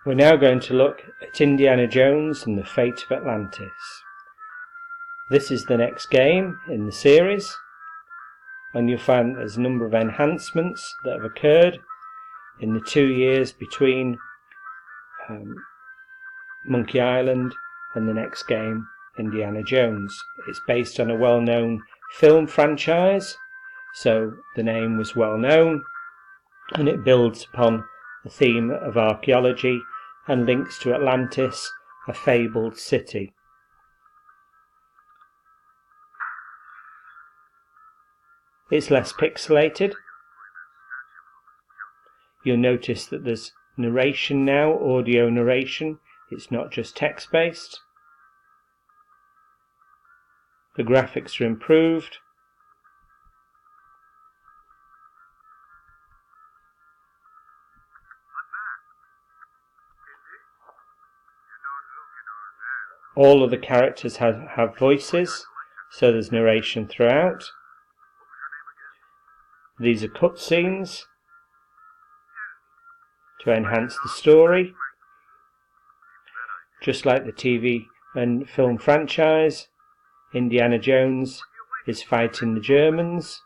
We're now going to look at Indiana Jones and the Fate of Atlantis. This is the next game in the series, and you'll find there's a number of enhancements that have occurred in the 2 years between Monkey Island and the next game, Indiana Jones. It's based on a well-known film franchise, so the name was well known, and it builds upon the theme of archaeology and links to Atlantis, a fabled city. It's less pixelated. You'll notice that there's narration now, audio narration. It's not just text-based. The graphics are improved. All of the characters have voices, so there's narration throughout. These are cutscenes to enhance the story. Just like the TV and film franchise, Indiana Jones is fighting the Germans.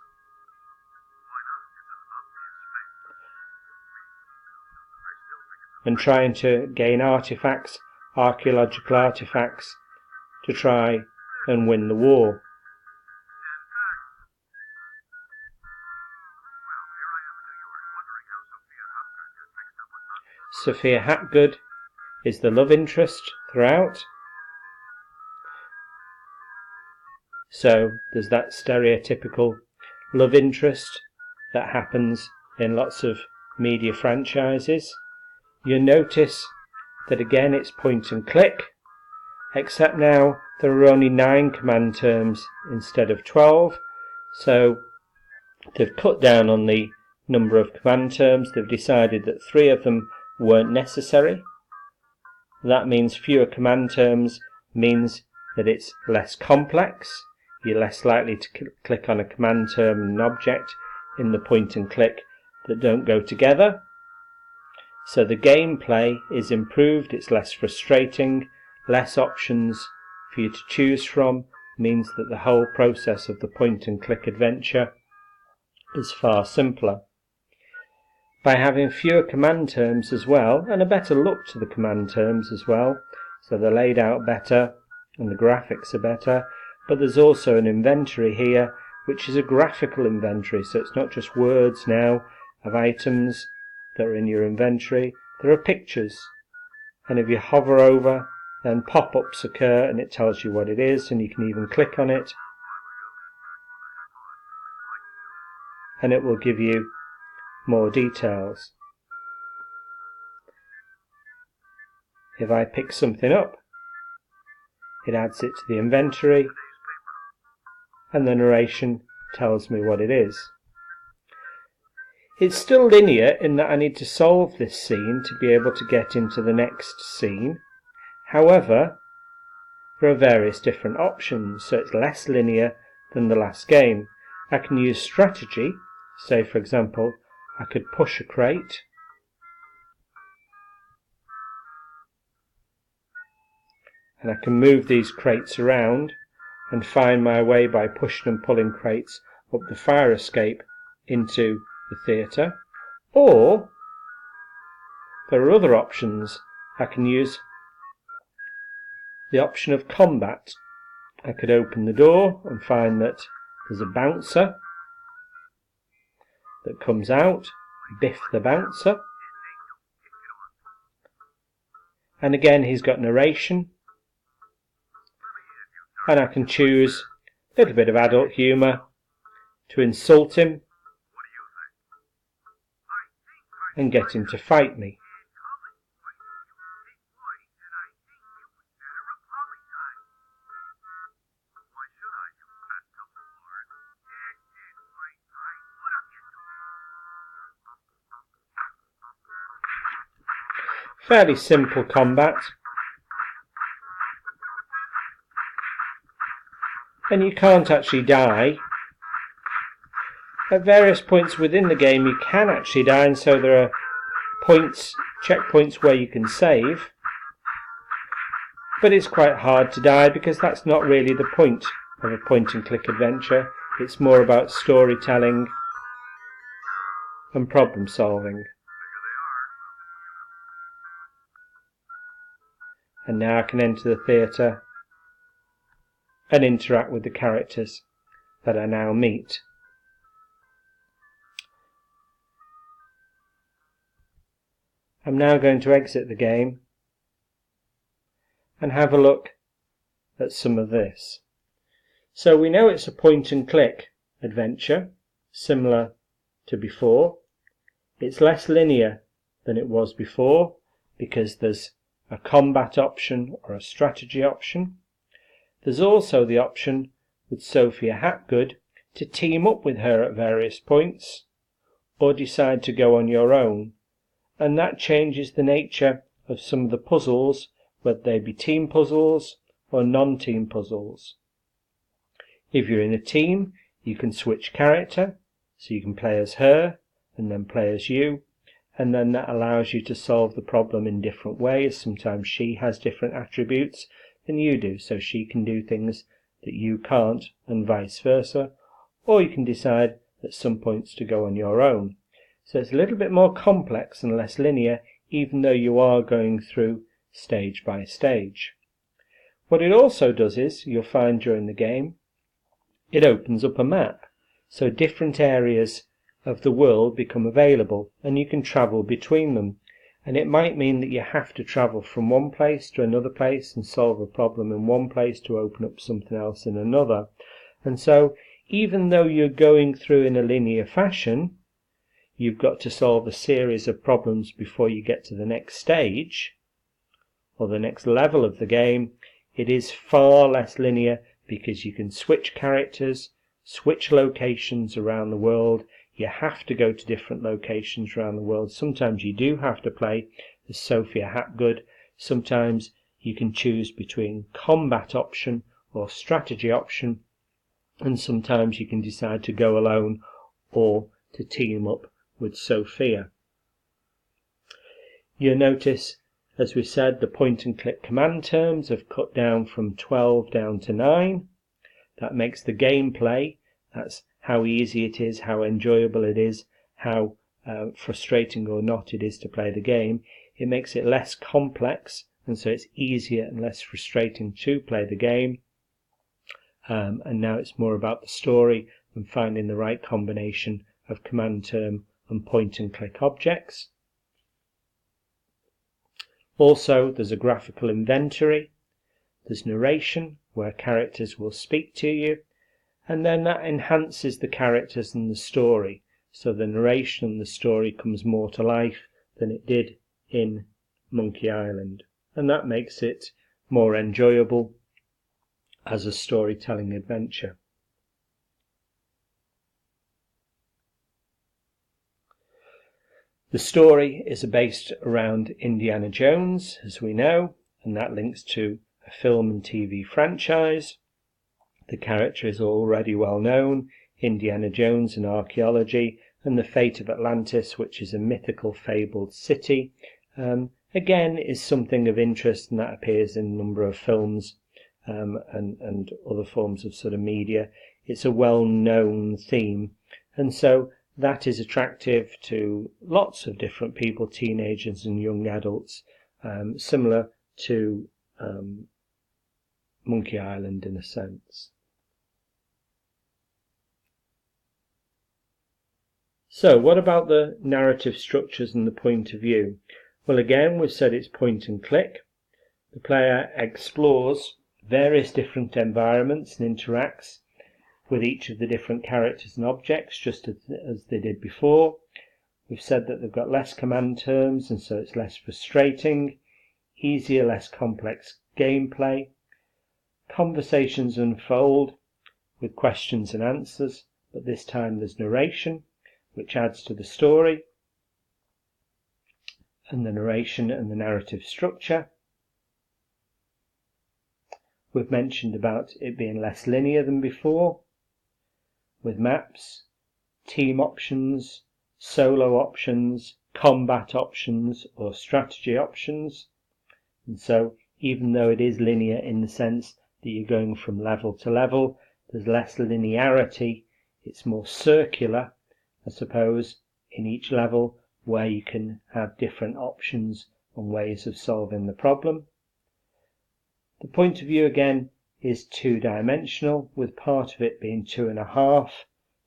And trying to gain artifacts, archaeological artifacts, to try and win the war. Sophia Hapgood is the love interest throughout. So there's that stereotypical love interest that happens in lots of media franchises. You'll notice that again it's point and click, except now there are only 9 command terms instead of 12, so they've cut down on the number of command terms. They've decided that 3 of them weren't necessary. That means fewer command terms means that it's less complex. You're less likely to click on a command term and an object in the point and click that don't go together. So the gameplay is improved, it's less frustrating, less options for you to choose from, means that the whole process of the point and click adventure is far simpler. By having fewer command terms as well, and a better look to the command terms as well, so they're laid out better and the graphics are better, but there's also an inventory here which is a graphical inventory, so it's not just words now of items that are in your inventory, there are pictures, and if you hover over then pop-ups occur and it tells you what it is, and you can even click on it and it will give you more details. If I pick something up, it adds it to the inventory and the narration tells me what it is. It's still linear in that I need to solve this scene to be able to get into the next scene. However, there are various different options, so it's less linear than the last game. I can use strategy, say for example, I could push a crate, and I can move these crates around and find my way by pushing and pulling crates up the fire escape into the theatre. Or there are other options. I can use the option of combat. I could open the door and find that there's a bouncer that comes out, biff the bouncer, and again he's got narration, and I can choose a little bit of adult humour to insult him and get him to fight me. Fairly simple combat, and you can't actually die. At various points within the game you can actually die, and so there are points checkpoints where you can save, but it's quite hard to die because that's not really the point of a point-and-click adventure. It's more about storytelling and problem solving. And now I can enter the theatre and interact with the characters that I now meet. I'm now going to exit the game and have a look at some of this. So we know it's a point and click adventure, similar to before. It's less linear than it was before because there's a combat option or a strategy option. There's also the option with Sophia Hapgood to team up with her at various points or decide to go on your own, and that changes the nature of some of the puzzles, whether they be team puzzles or non-team puzzles. If you're in a team, you can switch character, so you can play as her and then play as you, and then that allows you to solve the problem in different ways. Sometimes she has different attributes than you do, so she can do things that you can't, and vice versa, or you can decide at some points to go on your own. So it's a little bit more complex and less linear, even though you are going through stage by stage. What it also does is, you'll find during the game, it opens up a map, so different areas of the world become available and you can travel between them, and it might mean that you have to travel from one place to another place and solve a problem in one place to open up something else in another. And so even though you're going through in a linear fashion, you've got to solve a series of problems before you get to the next stage or the next level of the game. It is far less linear because you can switch characters, switch locations around the world. You have to go to different locations around the world. Sometimes you do have to play as Sophia Hapgood. Sometimes you can choose between combat option or strategy option, and sometimes you can decide to go alone or to team up with Sophia. You'll notice, as we said, the point and click command terms have cut down from 12 down to 9. That makes the gameplay, that's how easy it is, how enjoyable it is, how frustrating or not it is to play the game. It makes it less complex, and so it's easier and less frustrating to play the game. And now it's more about the story and finding the right combination of command term and point and click objects. Also, there's a graphical inventory, there's narration where characters will speak to you, and then that enhances the characters and the story, so the narration and the story comes more to life than it did in Monkey Island, and that makes it more enjoyable as a storytelling adventure. The story is based around Indiana Jones, as we know, and that links to a film and TV franchise. The character is already well known, Indiana Jones and archaeology, and the fate of Atlantis, which is a mythical fabled city, again is something of interest, and that appears in a number of films and other forms of sort of media. It's a well-known theme, and so that is attractive to lots of different people, teenagers and young adults, similar to Monkey Island in a sense. So what about the narrative structures and the point of view? Well, again, we've said it's point and click. The player explores various different environments and interacts with each of the different characters and objects just as they did before. We've said that they've got less command terms, and so it's less frustrating, easier, less complex gameplay. Conversations unfold with questions and answers, but this time there's narration, which adds to the story, and the narration and the narrative structure. We've mentioned about it being less linear than before, with maps, team options, solo options, combat options or strategy options. And so even though it is linear in the sense that you're going from level to level, there's less linearity. It's more circular, I suppose, in each level, where you can have different options and ways of solving the problem. The point of view again is two-dimensional, with part of it being 2.5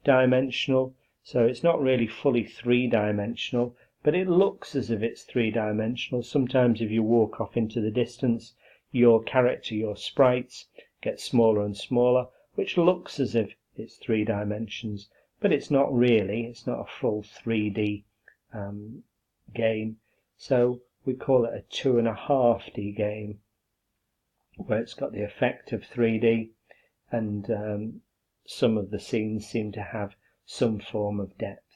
dimensional, so it's not really fully three-dimensional, but it looks as if it's three-dimensional. Sometimes if you walk off into the distance, your character, your sprites, get smaller and smaller, which looks as if it's 3 dimensions, but it's not really. It's not a full 3D game, so we call it a 2.5D game, where it's got the effect of 3D, and some of the scenes seem to have some form of depth.